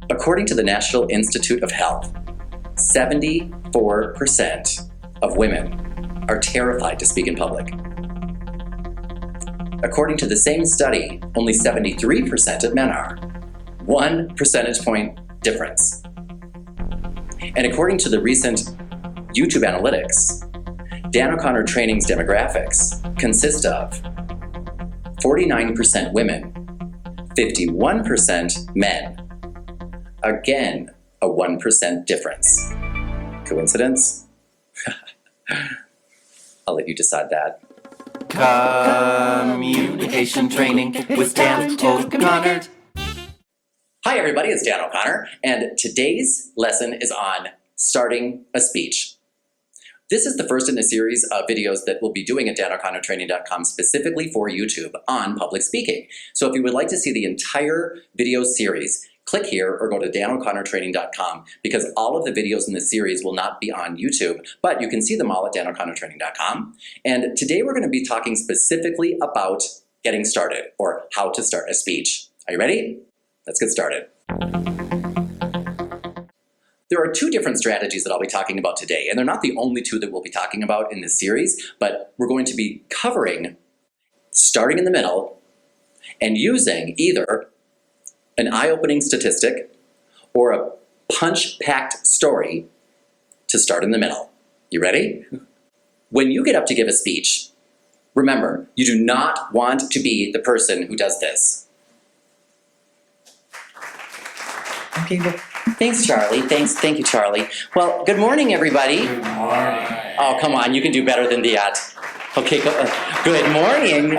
According to the National Institute of Health, 74% of women are terrified to speak in public. According to the same study, only 73% of men are. 1 percentage point difference. And according to the recent YouTube analytics, Dan O'Connor Training's demographics consist of 49% women, 51% men. Again, a 1% difference. Coincidence? I'll let you decide that. Communication training with Dan O'Connor. Hi everybody, it's Dan O'Connor, and today's lesson is on starting a speech. This is the first in a series of videos that we'll be doing at danocconnortraining.com specifically for YouTube on public speaking. So if you would like to see the entire video series, click here or go to danocconnortraining.com because all of the videos in this series will not be on YouTube, but you can see them all at danocconnortraining.com. And today we're going to be talking specifically about getting started or how to start a speech. Are you ready? Let's get started. There are two different strategies that I'll be talking about today, and they're not the only two that we'll be talking about in this series, but we're going to be covering starting in the middle and using either an eye-opening statistic or a punch-packed story to start in the middle. You ready? When you get up to give a speech, remember, you do not want to be the person who does this. Okay, well, thanks, Charlie. Thank you, Charlie. Well, good morning, everybody. Good morning. Oh, come on, you can do better than that. Okay, good morning.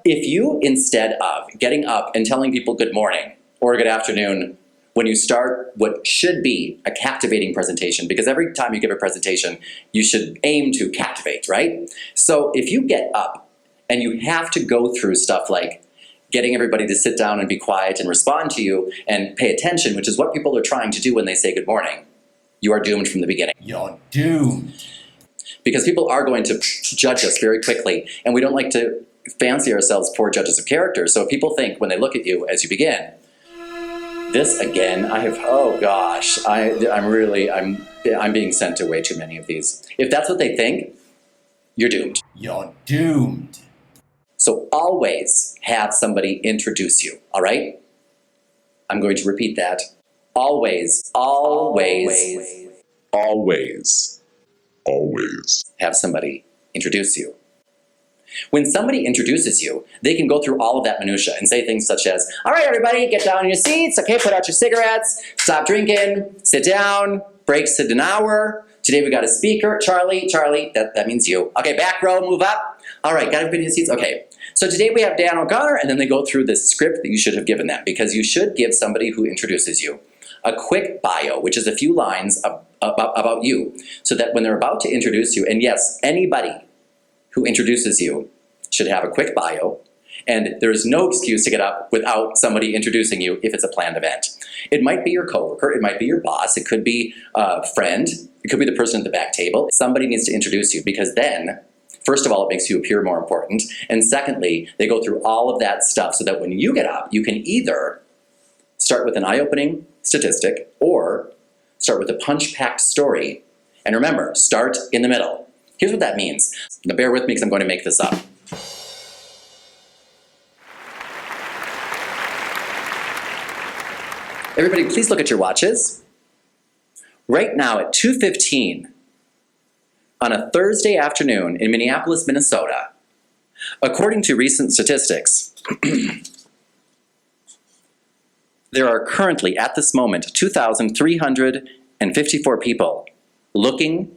If you, instead of getting up and telling people good morning or good afternoon, when you start what should be a captivating presentation, because every time you give a presentation, you should aim to captivate, right? So if you get up and you have to go through stuff like getting everybody to sit down and be quiet and respond to you and pay attention, which is what people are trying to do when they say good morning, you are doomed from the beginning. You're doomed. Because people are going to judge us very quickly, and we don't like to fancy ourselves poor judges of character. So if people think when they look at you as you begin, this again, oh gosh, I'm being sent to way too many of these. If that's what they think, you're doomed. You're doomed. So always have somebody introduce you, all right? I'm going to repeat that. Always have somebody introduce you. When somebody introduces you, they can go through all of that minutia and say things such as, all right, everybody, get down in your seats. Okay, put out your cigarettes. Stop drinking. Sit down. Breaks at an hour. Today we got a speaker. Charlie, that means you. Okay, back row, move up. All right, got everybody in your seats? Okay. So today we have Dan O'Connor, and then they go through this script that you should have given them, because you should give somebody who introduces you a quick bio, which is a few lines about you, so that when they're about to introduce you, and yes, anybody who introduces you should have a quick bio, and there is no excuse to get up without somebody introducing you if it's a planned event. It might be your coworker, it might be your boss, it could be a friend, it could be the person at the back table. Somebody needs to introduce you, because then, first of all, it makes you appear more important, and secondly, they go through all of that stuff so that when you get up, you can either start with an eye-opening statistic or start with a punch-packed story. And remember, start in the middle. Here's what that means. Now bear with me because I'm going to make this up. Everybody, please look at your watches. Right now at 2:15 on a Thursday afternoon in Minneapolis, Minnesota, according to recent statistics, there are currently, at this moment, 2,354 people looking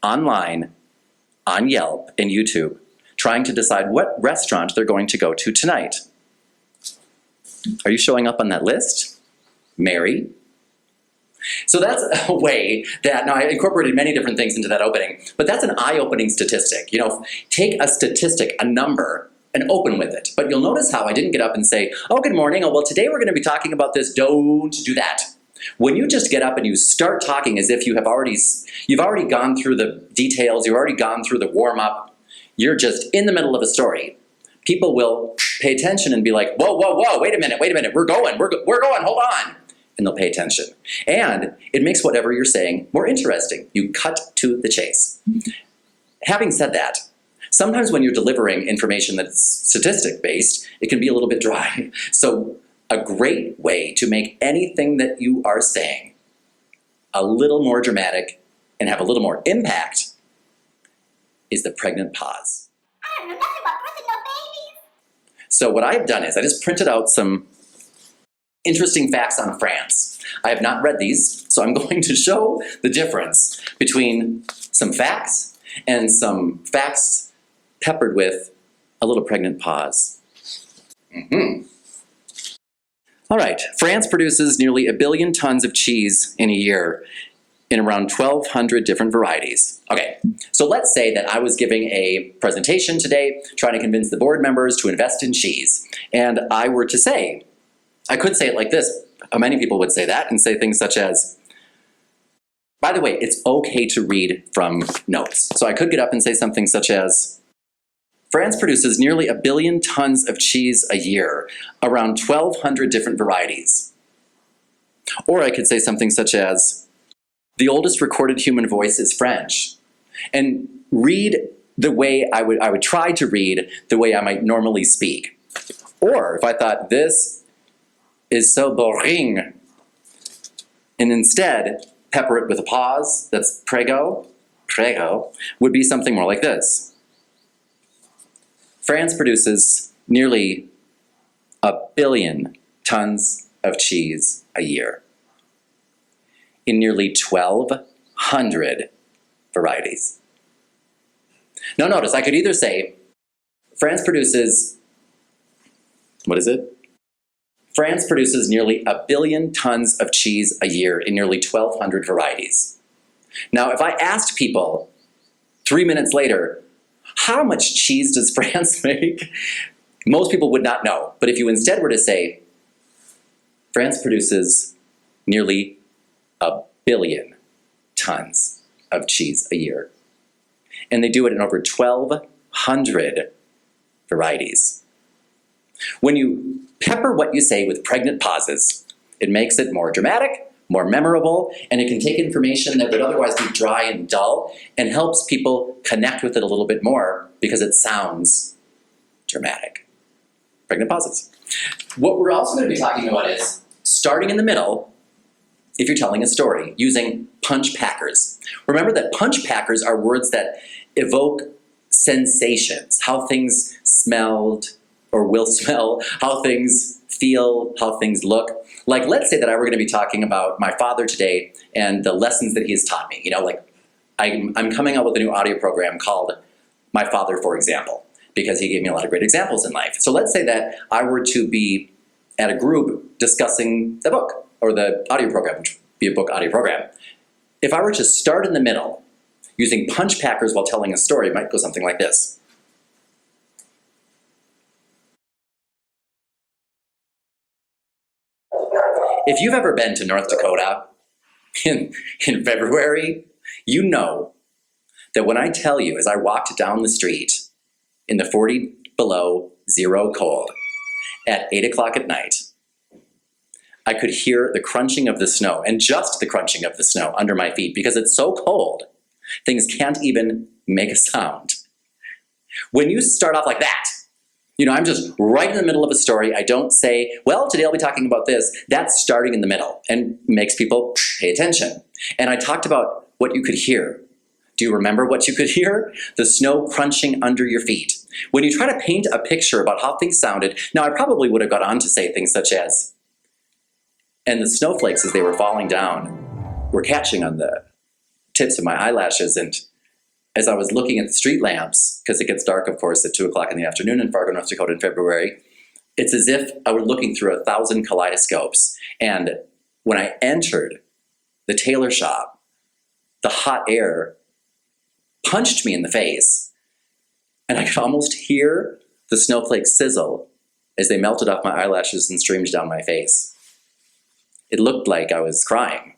online on Yelp and YouTube, trying to decide what restaurant they're going to go to tonight. Are you showing up on that list? Mary? So that's a way that, now I incorporated many different things into that opening, but that's an eye-opening statistic. You know, take a statistic, a number, and open with it. But you'll notice how I didn't get up and say, oh, good morning, oh, well, today we're going to be talking about this, don't do that. When you just get up and you start talking as if you've already gone through the details, you've already gone through the warm-up, you're just in the middle of a story, people will pay attention and be like, whoa, whoa, whoa, wait a minute, we're going, hold on. And they'll pay attention. And it makes whatever you're saying more interesting. You cut to the chase. Having said that, sometimes when you're delivering information that's statistic-based, it can be a little bit dry. So a great way to make anything that you are saying a little more dramatic and have a little more impact is the pregnant pause. I don't know nothing about birthing no babies. So what I've done is I just printed out some interesting facts on France. I have not read these, so I'm going to show the difference between some facts and some facts peppered with a little pregnant pause. All right, France produces nearly 1 billion tons of cheese in a year in around 1,200 different varieties. Okay, so let's say that I was giving a presentation today trying to convince the board members to invest in cheese. And I were to say, I could say it like this. Many people would say that and say things such as, by the way, it's okay to read from notes. So I could get up and say something such as, France produces nearly 1 billion tons of cheese a year, around 1,200 different varieties. Or I could say something such as, the oldest recorded human voice is French. And read the way I would try to read the way I might normally speak. Or if I thought this is so boring, and instead pepper it with a pause, that's prego, would be something more like this. France produces nearly 1 billion tons of cheese a year in nearly 1,200 varieties. Now notice, I could either say, France produces, France produces nearly 1 billion tons of cheese a year in nearly 1,200 varieties. Now, if I asked people 3 minutes later, how much cheese does France make? Most people would not know. But if you instead were to say, France produces nearly 1 billion tons of cheese a year, and they do it in over 1,200 varieties. When you pepper what you say with pregnant pauses, it makes it more dramatic, more memorable, and it can take information that would otherwise be dry and dull and helps people connect with it a little bit more because it sounds dramatic. Pregnant pauses. What we're also going to be talking about is starting in the middle if you're telling a story, using punch packers. Remember that punch packers are words that evoke sensations, how things smelled or will smell, how things feel, how things look. Like, let's say that I were going to be talking about my father today and the lessons that he has taught me. You know, like I'm coming up with a new audio program called My Father, for example, because he gave me a lot of great examples in life. So let's say that I were to be at a group discussing the book or the audio program, which would be a book audio program. If I were to start in the middle using punch packers while telling a story, it might go something like this. If you've ever been to North Dakota in February, you know that when I tell you, as I walked down the street in the 40 below zero cold at 8 o'clock at night, I could hear the crunching of the snow, and just the crunching of the snow under my feet, because it's so cold, things can't even make a sound. When you start off like that, you know, I'm just right in the middle of a story. I don't say, well, today I'll be talking about this. That's starting in the middle and makes people pay attention. And I talked about what you could hear. Do you remember what you could hear? The snow crunching under your feet. When you try to paint a picture about how things sounded, now I probably would have got on to say things such as, and the snowflakes as they were falling down were catching on the tips of my eyelashes, and as I was looking at the street lamps, because it gets dark, of course, at 2 o'clock in the afternoon in Fargo, North Dakota in February, it's as if I were looking through 1,000 kaleidoscopes. And when I entered the tailor shop, the hot air punched me in the face, and I could almost hear the snowflakes sizzle as they melted off my eyelashes and streamed down my face. It looked like I was crying.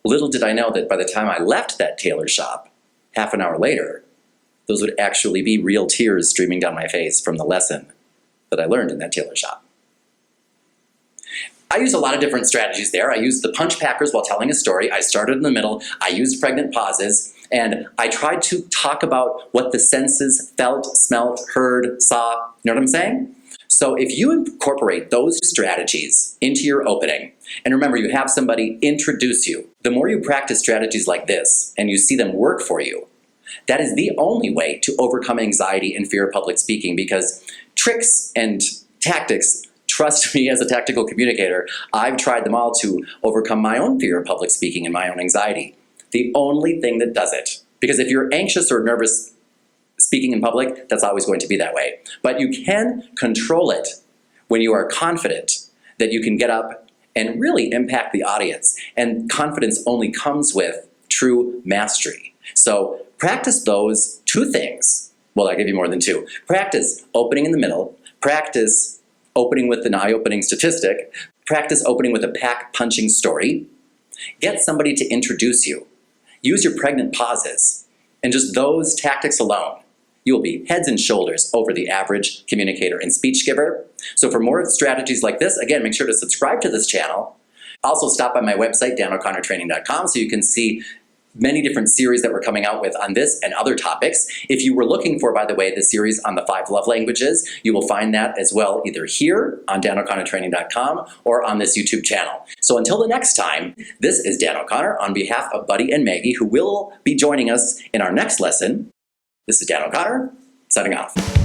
Little did I know that by the time I left that tailor shop, half an hour later, those would actually be real tears streaming down my face from the lesson that I learned in that tailor shop. I used a lot of different strategies there. I used the punch packers while telling a story. I started in the middle. I used pregnant pauses. And I tried to talk about what the senses felt, smelt, heard, saw. You know what I'm saying? So if you incorporate those strategies into your opening, and remember, you have somebody introduce you, the more you practice strategies like this and you see them work for you, that is the only way to overcome anxiety and fear of public speaking, because tricks and tactics, trust me as a tactical communicator, I've tried them all to overcome my own fear of public speaking and my own anxiety. The only thing that does it, because if you're anxious or nervous speaking in public, that's always going to be that way. But you can control it when you are confident that you can get up and really impact the audience. And confidence only comes with true mastery. So practice those two things. Well, I'll give you more than two. Practice opening in the middle. Practice opening with an eye-opening statistic. Practice opening with a pack-punching story. Get somebody to introduce you. Use your pregnant pauses. And just those tactics alone, you will be heads and shoulders over the average communicator and speech giver. So for more strategies like this, again, make sure to subscribe to this channel. Also stop by my website, danoconnortraining.com, so you can see many different series that we're coming out with on this and other topics. If you were looking for, by the way, the series on the 5 love languages, you will find that as well either here on danoconnortraining.com or on this YouTube channel. So until the next time, this is Dan O'Connor on behalf of Buddy and Maggie, who will be joining us in our next lesson. This is Dan O'Connor, signing off.